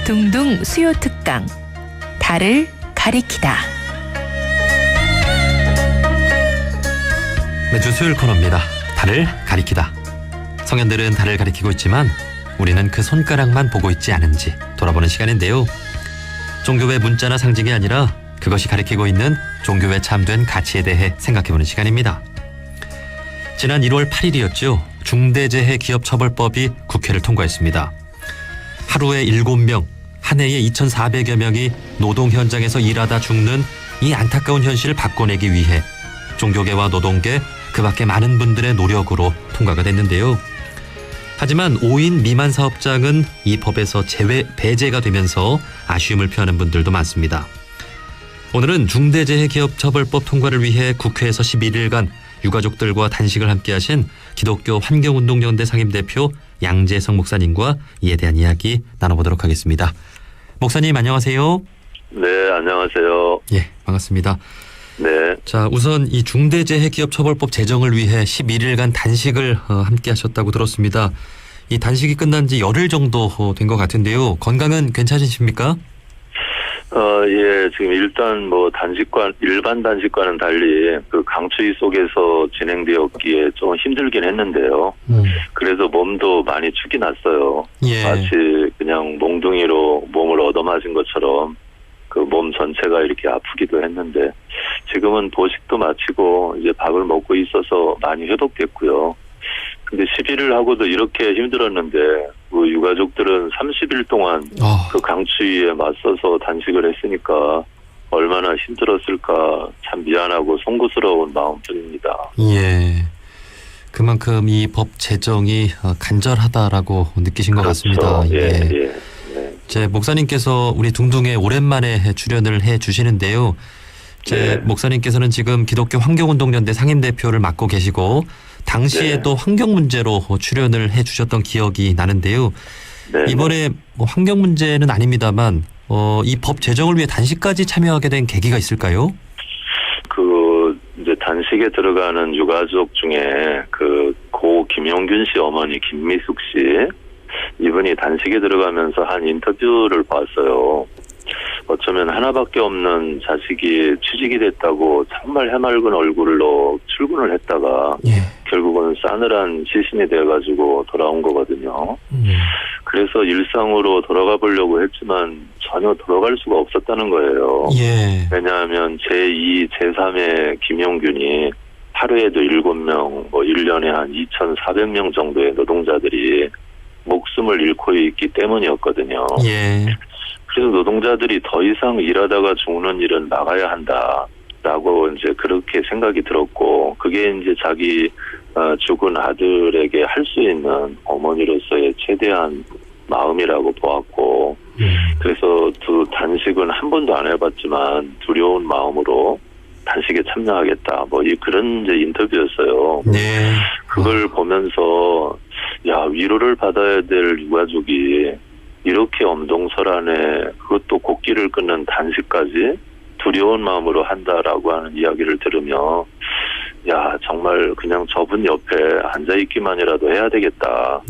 둥둥 수요 특강 달을 가리키다. 매주 수요일 코너입니다. 달을 가리키다. 성현들은 달을 가리키고 있지만 우리는 그 손가락만 보고 있지 않은지 돌아보는 시간인데요. 종교의 문자나 상징이 아니라 그것이 가리키고 있는 종교에 참된 가치에 대해 생각해보는 시간입니다. 지난 1월 8일이었죠. 중대재해기업처벌법이 국회를 통과했습니다. 하루에 7명, 한 해에 2,400여 명이 노동 현장에서 일하다 죽는 이 안타까운 현실을 바꿔내기 위해 종교계와 노동계, 그 밖에 많은 분들의 노력으로 통과가 됐는데요. 하지만 5인 미만 사업장은 이 법에서 배제가 되면서 아쉬움을 표하는 분들도 많습니다. 오늘은 중대재해기업처벌법 통과를 위해 국회에서 11일간 유가족들과 단식을 함께 하신 기독교 환경운동연대 상임대표 양재성 목사님과 이에 대한 이야기 나눠보도록 하겠습니다. 목사님 안녕하세요. 네, 안녕하세요. 예, 반갑습니다. 네. 자, 우선 이 중대재해기업처벌법 제정을 위해 11일간 단식을 함께 하셨다고 들었습니다. 이 단식이 끝난 지 열흘 정도 된 것 같은데요. 건강은 괜찮으십니까? 예, 지금 일단 일반 단식과는 달리 그 강추위 속에서 진행되었기에 좀 힘들긴 했는데요. 그래서 몸도 많이 축이 났어요. 예. 마치 그냥 몽둥이로 몸을 얻어맞은 것처럼 그 몸 전체가 이렇게 아프기도 했는데 지금은 보식도 마치고 이제 밥을 먹고 있어서 많이 회복됐고요. 근데 11일 하고도 이렇게 힘들었는데 그 유가족들은 30일 동안 그 강추위에 맞서서 단식을 했으니까 얼마나 힘들었을까 참 미안하고 송구스러운 마음뿐입니다. 예. 그만큼 이 법 제정이 간절하다라고 느끼신 것 그렇죠. 같습니다. 예. 제 목사님께서 우리 둥둥에 오랜만에 출연을 해 주시는데요. 제 목사님께서는 지금 기독교 환경운동연대 상임대표를 맡고 계시고 당시에도 환경 문제로 출연을 해 주셨던 기억이 나는데요. 이번에 환경 문제는 아닙니다만 이 법 제정을 위해 단식까지 참여하게 된 계기가 있을까요? 이제 단식에 들어가는 유가족 중에 고 김용균 씨 어머니 김미숙 씨 이분이 단식에 들어가면서 한 인터뷰를 봤어요. 어쩌면 하나밖에 없는 자식이 취직이 됐다고 정말 해맑은 얼굴로 출근을 했다가 결국은 싸늘한 시신이 돼가지고 돌아온 거거든요. 그래서 일상으로 돌아가 보려고 했지만 전혀 돌아갈 수가 없었다는 거예요. 왜냐하면 제2, 제3의 김용균이 하루에도 7명, 1년에 한 2,400명 정도의 노동자들이 목숨을 잃고 있기 때문이었거든요. 그래서 노동자들이 더 이상 일하다가 죽는 일은 막아야 한다라고 이제 그렇게 생각이 들었고, 그게 이제 자기 죽은 아들에게 할 수 있는 어머니로서의 최대한 마음이라고 보았고, 그래서 단식은 한 번도 안 해봤지만 두려운 마음으로 단식에 참여하겠다. 그런 이제 인터뷰였어요. 그걸 보면서 위로를 받아야 될 유가족이 이렇게 엄동설안에 그것도 곡기를 끊는 단식까지 두려운 마음으로 한다라고 하는 이야기를 들으며 정말 그냥 저분 옆에 앉아있기만이라도 해야 되겠다.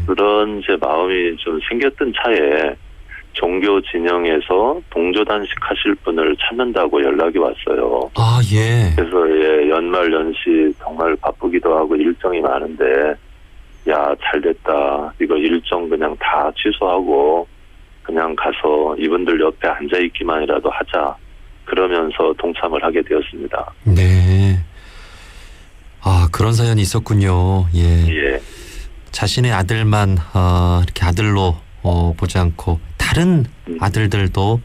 그런 제 마음이 좀 생겼던 차에 종교 진영에서 동조 단식하실 분을 찾는다고 연락이 왔어요. 그래서 연말 연시 정말 바쁘기도 하고 일정이 많은데 잘 됐다. 이거 일정 그냥 다 취소하고 그냥 가서 이분들 옆에 앉아있기만이라도 하자. 그러면서 동참을 하게 되었습니다. 그런 사연이 있었군요. 자신의 아들만 이렇게 아들로 보지 않고 다른 아들들도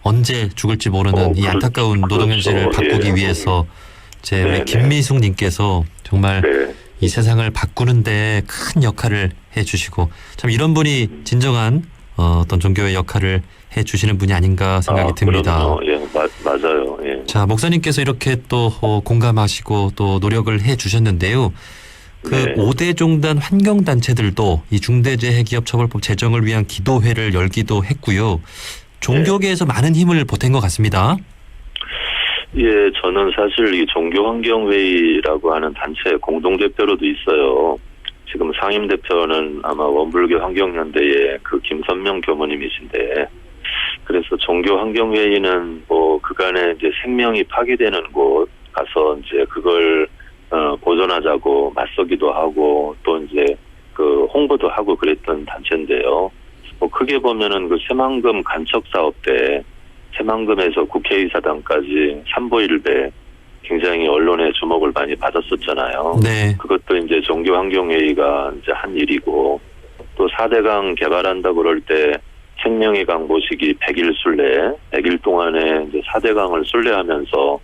언제 죽을지 모르는 이 안타까운 노동 현실을 바꾸기 위해서 우리 김미숙 님께서 정말 이 세상을 바꾸는데 큰 역할을 해주시고 참 이런 분이 진정한 어떤 종교의 역할을 해주시는 분이 아닌가 생각이 듭니다. 맞아요. 자, 목사님께서 이렇게 또 공감하시고 또 노력을 해주셨는데요. 5대 종단 환경단체들도 이 중대재해기업처벌법 제정을 위한 기도회를 열기도 했고요. 종교계에서 많은 힘을 보탠 것 같습니다. 저는 사실 이 종교환경회의라고 하는 단체 공동대표로도 있어요. 지금 상임 대표는 아마 원불교 환경연대의 그 김선명 교무님이신데, 그래서 종교환경회의는 뭐 그간에 이제 생명이 파괴되는 곳 가서 이제 그걸 보존하자고 맞서기도 하고 또 이제 그 홍보도 하고 그랬던 단체인데요. 뭐 크게 보면은 그 새만금 간척 사업 때 새만금에서 국회의사당까지 삼보일배 굉장히 언론의 주목을 많이 받았었잖아요. 네. 그것도 이제 종교환경회의가 이제 한 일이고, 또 4대강 개발한다 그럴 때 생명의 강 모시기 100일 순례, 100일 동안에 이제 4대강을 순례하면서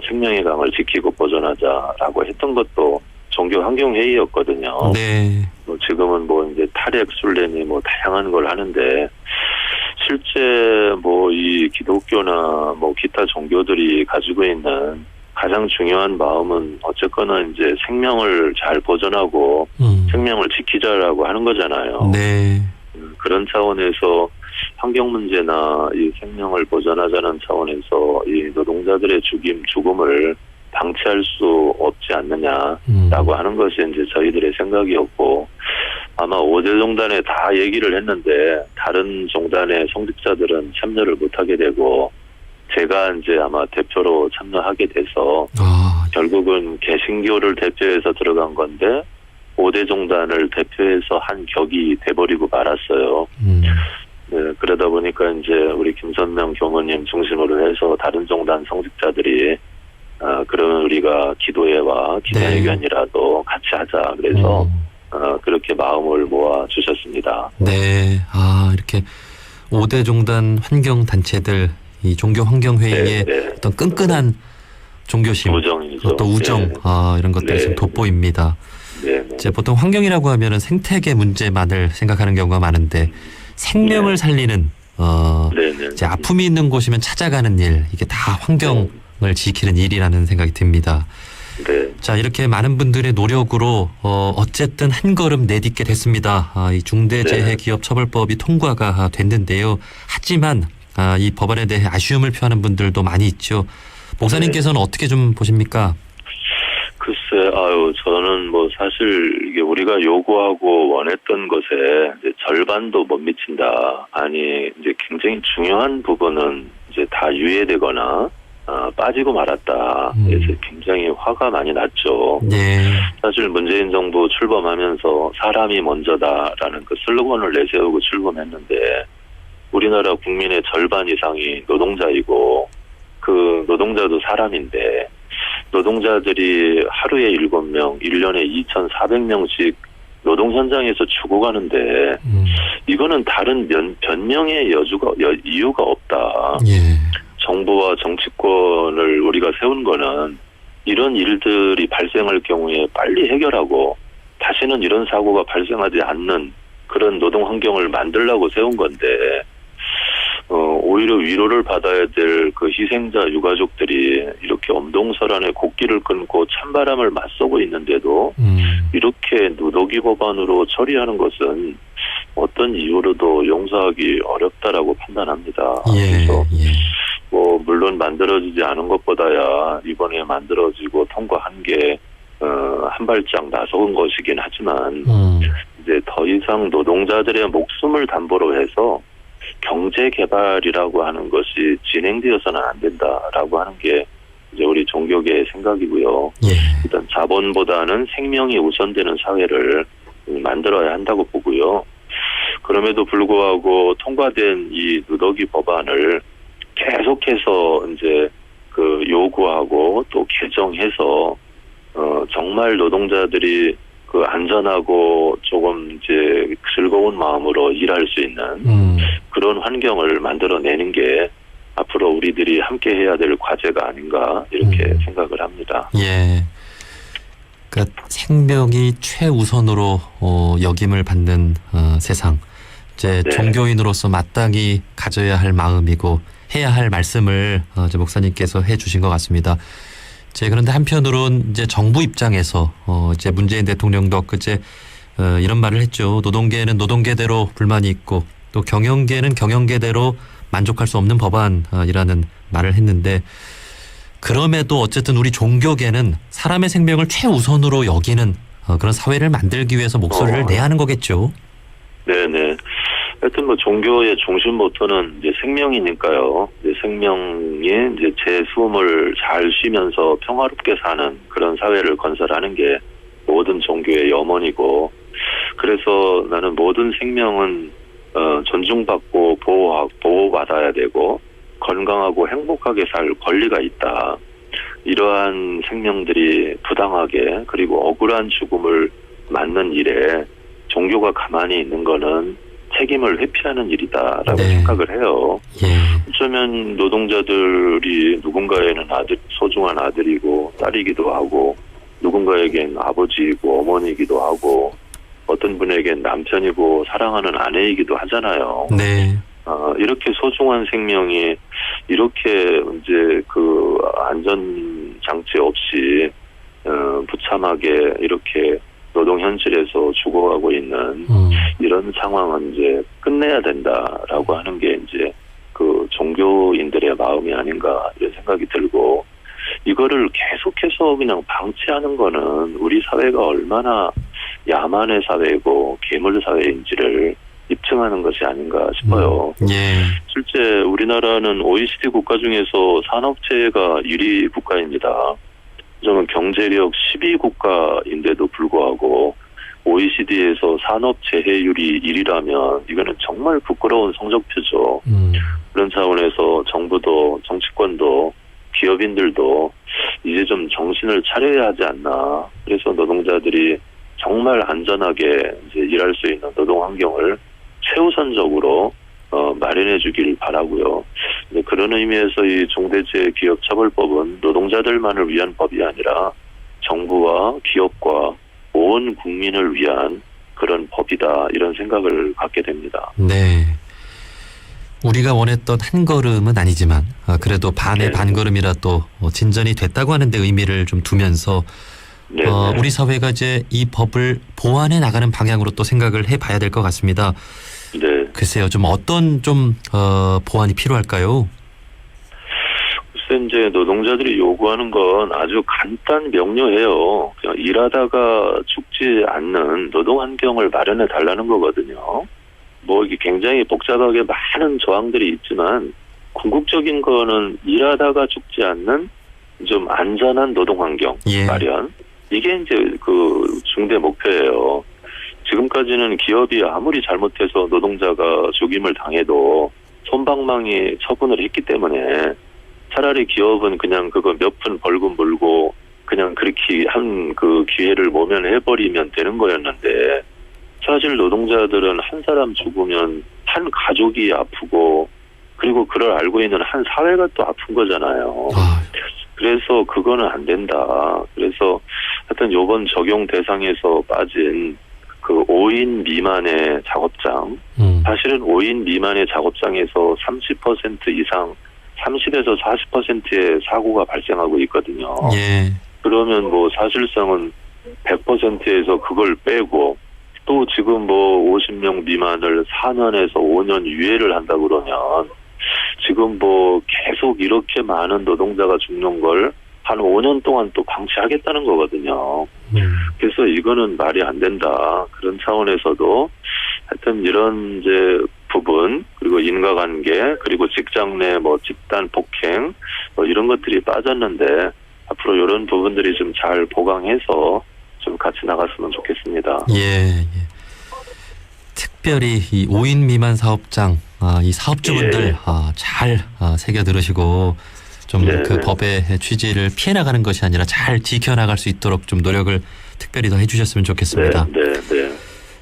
생명의 강을 지키고 보존하자라고 했던 것도 종교환경회의였거든요. 네. 뭐 지금은 뭐 이제 탈핵 순례니 뭐 다양한 걸 하는데, 실제 뭐 이 기독교나 뭐 기타 종교들이 가지고 있는 가장 중요한 마음은 어쨌거나 이제 생명을 잘 보존하고 생명을 지키자라고 하는 거잖아요. 네. 그런 차원에서 환경 문제나 이 생명을 보존하자는 차원에서 이 노동자들의 죽음을 방치할 수 없지 않느냐라고 하는 것이 이제 저희들의 생각이었고, 아마 5대 종단에 다 얘기를 했는데 다른 종단의 성직자들은 참여를 못하게 되고, 제가 이제 아마 대표로 참여하게 돼서 결국은 개신교를 대표해서 들어간 건데 5대 종단을 대표해서 한 격이 돼버리고 말았어요. 네, 그러다 보니까 이제 우리 김선명 교무님 중심으로 해서 다른 종단 성직자들이 그러면 우리가 기도회와 기도회견이라도 같이 하자. 그래서 그렇게 마음을 모아 주셨습니다. 네. 이렇게 5대 종단 환경 단체들 이 종교 환경 회의에 네. 어떤 끈끈한 종교심, 우정이죠. 또 우정, 네. 이런 것들이 지금 돋보입니다. 네. 이제 보통 환경이라고 하면은 생태계 문제만을 생각하는 경우가 많은데 생명을 살리는 이제 아픔이 있는 곳이면 찾아가는 일, 이게 다 환경을 지키는 일이라는 생각이 듭니다. 네. 자, 이렇게 많은 분들의 노력으로 어쨌든 한 걸음 내딛게 됐습니다. 이 중대재해기업처벌법이 통과가 됐는데요. 하지만 이 법안에 대해 아쉬움을 표하는 분들도 많이 있죠. 목사님께서는 어떻게 좀 보십니까? 글쎄, 저는 뭐 사실 이게 우리가 요구하고 원했던 것에 이제 절반도 못 미친다. 아니, 이제 굉장히 중요한 부분은 이제 다 유예되거나 빠지고 말았다. 그래서 굉장히 화가 많이 났죠. 네. 사실 문재인 정부 출범하면서 사람이 먼저다라는 그 슬로건을 내세우고 출범했는데, 우리나라 국민의 절반 이상이 노동자이고 그 노동자도 사람인데, 노동자들이 하루에 7명, 1년에 2,400명씩 노동 현장에서 죽어가는데 이거는 다른 변명의 이유가 없다. 예. 정부와 정치권을 우리가 세운 거는 이런 일들이 발생할 경우에 빨리 해결하고 다시는 이런 사고가 발생하지 않는 그런 노동 환경을 만들려고 세운 건데, 오히려 위로를 받아야 될 그 희생자 유가족들이 이렇게 엄동설안에 곡기를 끊고 찬바람을 맞서고 있는데도 이렇게 누더기 법안으로 처리하는 것은 어떤 이유로도 용서하기 어렵다라고 판단합니다. 그래서 뭐 물론 만들어지지 않은 것보다야 이번에 만들어지고 통과한 게 한 발짝 나서온 것이긴 하지만 이제 더 이상 노동자들의 목숨을 담보로 해서 경제 개발이라고 하는 것이 진행되어서는 안 된다라고 하는 게 이제 우리 종교계의 생각이고요. 일단 자본보다는 생명이 우선되는 사회를 만들어야 한다고 보고요. 그럼에도 불구하고 통과된 이 누더기 법안을 계속해서 이제 그 요구하고 또 개정해서 정말 노동자들이 그 안전하고 조금 이제 즐거운 마음으로 일할 수 있는 그런 환경을 만들어내는 게 앞으로 우리들이 함께 해야 될 과제가 아닌가 이렇게 생각을 합니다. 예. 그러니까 생명이 최우선으로 역임을 받는 세상. 이제 종교인으로서 마땅히 가져야 할 마음이고 해야 할 말씀을 이제 목사님께서 해주신 것 같습니다. 그런데 한편으로는 이제 정부 입장에서 이제 문재인 대통령도 엊그제 이런 말을 했죠. 노동계는 노동계대로 불만이 있고 또 경영계는 경영계대로 만족할 수 없는 법안이라는 말을 했는데, 그럼에도 어쨌든 우리 종교계는 사람의 생명을 최우선으로 여기는 그런 사회를 만들기 위해서 목소리를 내야 하는 거겠죠. 네네. 하여튼 뭐 종교의 중심 모토는 이제 생명이니까요. 이제 생명이 이제 제 숨을 잘 쉬면서 평화롭게 사는 그런 사회를 건설하는 게 모든 종교의 염원이고, 그래서 나는 모든 생명은 존중받고 보호받아야 되고 건강하고 행복하게 살 권리가 있다. 이러한 생명들이 부당하게 그리고 억울한 죽음을 맞는 일에 종교가 가만히 있는 거는 책임을 회피하는 일이다라고 생각을 해요. 어쩌면 노동자들이 누군가에는 소중한 아들이고 딸이기도 하고, 누군가에겐 아버지이고 어머니이기도 하고, 어떤 분에겐 남편이고 사랑하는 아내이기도 하잖아요. 네. 이렇게 소중한 생명이 이렇게 이제 그 안전 장치 없이 부참하게 이렇게 노동 현실에서 죽어가고 있는 이런 상황은 이제 끝내야 된다라고 하는 게 이제 그 종교인들의 마음이 아닌가 이런 생각이 들고, 이거를 계속해서 그냥 방치하는 거는 우리 사회가 얼마나 야만의 사회고 괴물 사회인지를 입증하는 것이 아닌가 싶어요. 실제 우리나라는 OECD 국가 중에서 산업체가 1위 국가입니다. 저는 경제력 12국가인데도 불구하고 OECD에서 산업재해율이 1위라면 이거는 정말 부끄러운 성적표죠. 그런 차원에서 정부도 정치권도 기업인들도 이제 좀 정신을 차려야 하지 않나. 그래서 노동자들이 정말 안전하게 이제 일할 수 있는 노동 환경을 최우선적으로 마련해 주길 바라고요. 그런 의미에서 이 중대재해기업처벌법은 노동자들만을 위한 법이 아니라 정부와 기업과 온 국민을 위한 그런 법이다, 이런 생각을 갖게 됩니다. 네. 우리가 원했던 한 걸음은 아니지만 그래도 반의 반걸음이라도 진전이 됐다고 하는데 의미를 좀 두면서 우리 사회가 이제 이 법을 보완해 나가는 방향으로 또 생각을 해봐야 될 것 같습니다. 네. 글쎄요, 좀 어떤 보완이 필요할까요? 글쎄, 이제 노동자들이 요구하는 건 아주 간단 명료해요. 그냥 일하다가 죽지 않는 노동 환경을 마련해 달라는 거거든요. 뭐 이게 굉장히 복잡하게 많은 조항들이 있지만 궁극적인 거는 일하다가 죽지 않는 좀 안전한 노동 환경 마련. 이게 이제 그 중대 목표예요. 지금까지는 기업이 아무리 잘못해서 노동자가 죽임을 당해도 솜방망이 처분을 했기 때문에 차라리 기업은 그냥 그거 몇 푼 벌금 물고 그냥 그렇게 한 그 기회를 모면해버리면 되는 거였는데, 사실 노동자들은 한 사람 죽으면 한 가족이 아프고, 그리고 그걸 알고 있는 한 사회가 또 아픈 거잖아요. 그래서 그거는 안 된다. 그래서 하여튼 요번 적용 대상에서 빠진 그 5인 미만의 작업장, 사실은 5인 미만의 작업장에서 30% 이상 30에서 40%의 사고가 발생하고 있거든요. 그러면 뭐 사실상은 100%에서 그걸 빼고, 또 지금 뭐 50명 미만을 4년에서 5년 유예를 한다 그러면 지금 뭐 계속 이렇게 많은 노동자가 죽는 걸 한 5년 동안 또 방치하겠다는 거거든요. 그래서 이거는 말이 안 된다. 그런 차원에서도 하여튼 이런 이제 부분, 그리고 인과관계, 그리고 직장 내 뭐 집단 폭행 뭐 이런 것들이 빠졌는데, 앞으로 이런 부분들이 좀 잘 보강해서 좀 같이 나갔으면 좋겠습니다. 특별히 이 5인 미만 사업장, 이 사업주분들 잘 새겨 들으시고 좀 그 법의 취지를 피해 나가는 것이 아니라 잘 지켜나갈 수 있도록 좀 노력을 특별히 더 해주셨으면 좋겠습니다.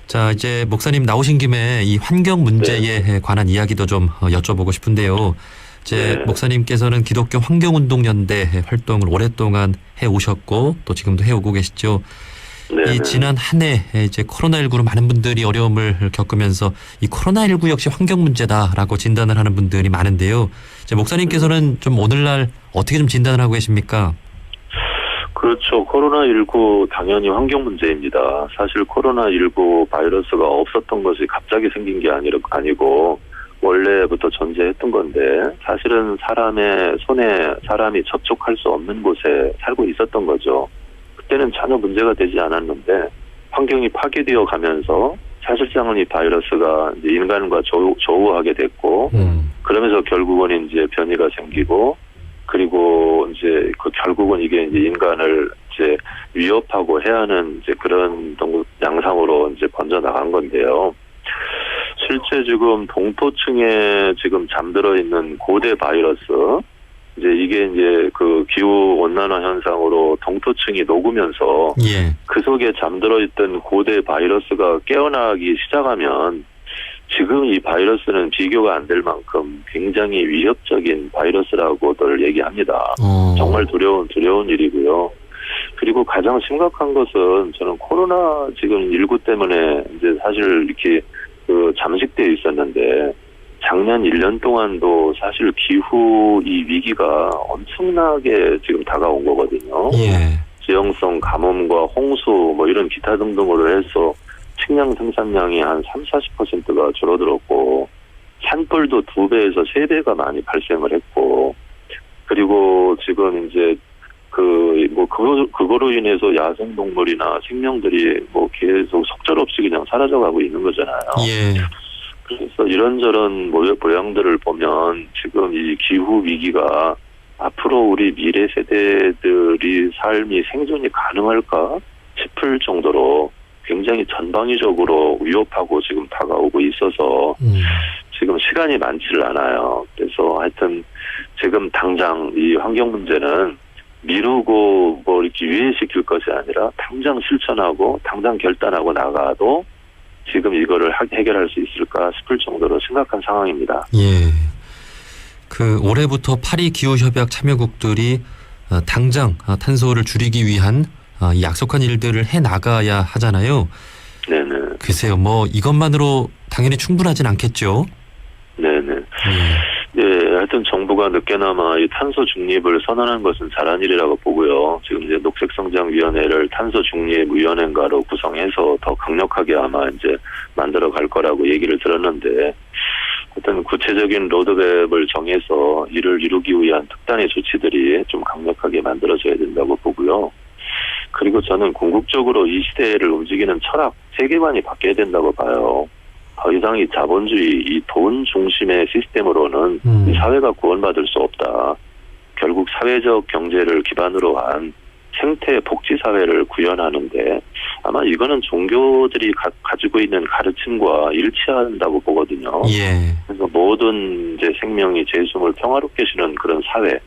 자, 이제 목사님 나오신 김에 이 환경 문제에 관한 이야기도 좀 여쭤보고 싶은데요. 이제 목사님께서는 기독교 환경운동연대 활동을 오랫동안 해오셨고 또 지금도 해오고 계시죠. 이 지난 한 해 이제 코로나19로 많은 분들이 어려움을 겪으면서 이 코로나19 역시 환경 문제다라고 진단을 하는 분들이 많은데요. 이제 목사님께서는 좀 오늘날 어떻게 좀 진단을 하고 계십니까? 그렇죠. 코로나19 당연히 환경 문제입니다. 사실 코로나19 바이러스가 없었던 것이 갑자기 생긴 게 아니고 원래부터 존재했던 건데, 사실은 사람의 손에 사람이 접촉할 수 없는 곳에 살고 있었던 거죠. 그때는 전혀 문제가 되지 않았는데 환경이 파괴되어 가면서 사실상은 이 바이러스가 이제 인간과 조우하게 됐고 그러면서 결국은 이제 변이가 생기고 그리고 이제 그 결국은 이게 이제 인간을 이제 위협하고 해야 하는 이제 그런 양상으로 이제 번져 나간 건데요. 실제 지금 동토층에 지금 잠들어 있는 고대 바이러스 이제 이게 이제 그 기후 온난화 현상으로 동토층이 녹으면서 예. 그 속에 잠들어 있던 고대 바이러스가 깨어나기 시작하면 지금 이 바이러스는 비교가 안 될 만큼 굉장히 위협적인 바이러스라고들 얘기합니다. 정말 두려운 일이고요. 그리고 가장 심각한 것은 저는 코로나 지금 19 때문에 이제 사실 이렇게 그 잠식되어 있었는데 작년 1년 동안도 사실 기후 이 위기가 엄청나게 지금 다가온 거거든요. 예. 지형성 가뭄과 홍수 뭐 이런 기타 등등으로 해서 식량 생산량이 한 30-40%가 줄어들었고 산불도 2배에서 3배가 많이 발생을 했고 그리고 지금 이제 그거로 인해서 야생동물이나 생명들이 뭐 계속 속절없이 그냥 사라져가고 있는 거잖아요. 예. 그래서 이런저런 모양들을 보면 지금 이 기후 위기가 앞으로 우리 미래 세대들이 삶이 생존이 가능할까 싶을 정도로 굉장히 전방위적으로 위협하고 지금 다가오고 있어서 지금 시간이 많지를 않아요. 그래서 하여튼 지금 당장 이 환경 문제는 미루고 뭐 이렇게 유예시킬 것이 아니라 당장 실천하고 당장 결단하고 나가도 지금 이거를 해결할 수 있을까 싶을 정도로 심각한 상황입니다. 예. 그 올해부터 파리 기후협약 참여국들이 당장 탄소를 줄이기 위한 이 약속한 일들을 해 나가야 하잖아요. 네네. 글쎄요, 뭐 이것만으로 당연히 충분하진 않겠죠. 네네. 네, 하여튼 정부가 늦게나마 이 탄소 중립을 선언한 것은 잘한 일이라고 보고요. 지금 이제 녹색성장위원회를 탄소 중립위원회인가로 구성해서 더 강력하게 아마 이제 만들어 갈 거라고 얘기를 들었는데, 어떤 구체적인 로드맵을 정해서 이를 이루기 위한 특단의 조치들이 좀 강력하게 만들어져야 된다고 보고요. 그리고 저는 궁극적으로 이 시대를 움직이는 철학, 세계관이 바뀌어야 된다고 봐요. 더 이상 이 자본주의, 이 돈 중심의 시스템으로는 이 사회가 구원받을 수 없다. 결국 사회적 경제를 기반으로 한 생태 복지 사회를 구현하는데 아마 이거는 종교들이 가지고 있는 가르침과 일치한다고 보거든요. 예. 그래서 모든 이제 생명이 재숨을 평화롭게 쉬는 그런 사회.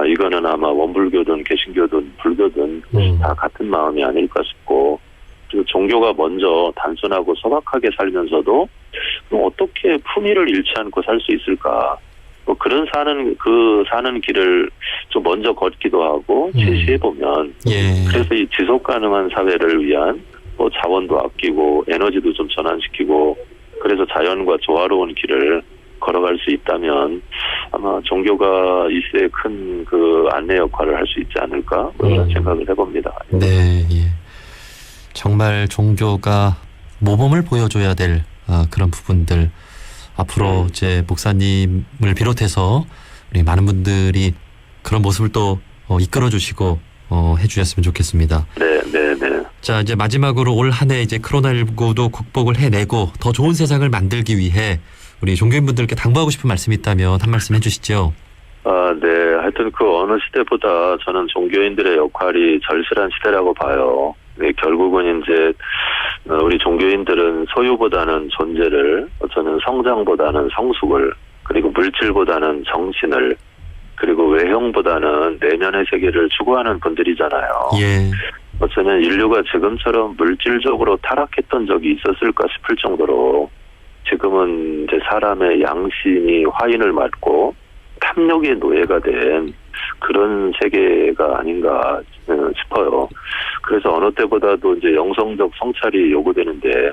이거는 아마 원불교든 개신교든 불교든 다 같은 마음이 아닐까 싶고, 그리고 종교가 먼저 단순하고 소박하게 살면서도 어떻게 품위를 잃지 않고 살 수 있을까? 뭐 그런 사는 길을 좀 먼저 걷기도 하고 제시해 보면, 예. 그래서 이 지속 가능한 사회를 위한 뭐 자원도 아끼고 에너지도 좀 전환시키고, 그래서 자연과 조화로운 길을 걸어갈 수 있다면 아마 종교가 이 시대에 큰 그 안내 역할을 할 수 있지 않을까, 그런 생각을 해봅니다. 네, 예. 정말 종교가 모범을 보여줘야 될 그런 부분들, 앞으로 이제 목사님을 비롯해서 우리 많은 분들이 그런 모습을 또 이끌어주시고 해주셨으면 좋겠습니다. 네. 자, 이제 마지막으로 올 한 해 이제 코로나19도 극복을 해내고 더 좋은 세상을 만들기 위해 우리 종교인분들께 당부하고 싶은 말씀이 있다면 한 말씀 해주시죠. 네. 하여튼 그 어느 시대보다 저는 종교인들의 역할이 절실한 시대라고 봐요. 네, 결국은 이제 우리 종교인들은 소유보다는 존재를, 저는 성장보다는 성숙을, 그리고 물질보다는 정신을, 그리고 외형보다는 내면의 세계를 추구하는 분들이잖아요. 예. 어쩌면 인류가 지금처럼 물질적으로 타락했던 적이 있었을까 싶을 정도로 지금은 이제 사람의 양심이 화인을 맞고 탐욕의 노예가 된 그런 세계가 아닌가 싶어요. 그래서 어느 때보다도 이제 영성적 성찰이 요구되는데,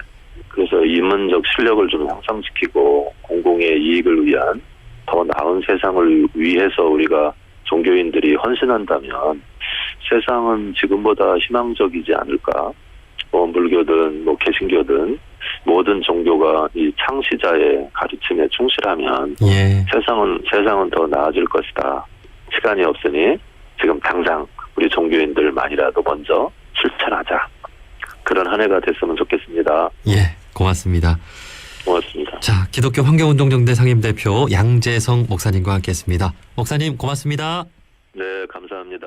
그래서 인문적 실력을 좀 향상시키고 공공의 이익을 위한 더 나은 세상을 위해서 우리가 종교인들이 헌신한다면 세상은 지금보다 희망적이지 않을까. 뭐 불교든 뭐 개신교든 모든 종교가 이 창시자의 가르침에 충실하면 예. 세상은 더 나아질 것이다. 시간이 없으니 지금 당장 우리 종교인들만이라도 먼저 실천하자. 그런 한 해가 됐으면 좋겠습니다. 예, 고맙습니다. 고맙습니다. 자, 기독교 환경운동정대 상임대표 양재성 목사님과 함께했습니다. 목사님 고맙습니다. 네, 감사합니다.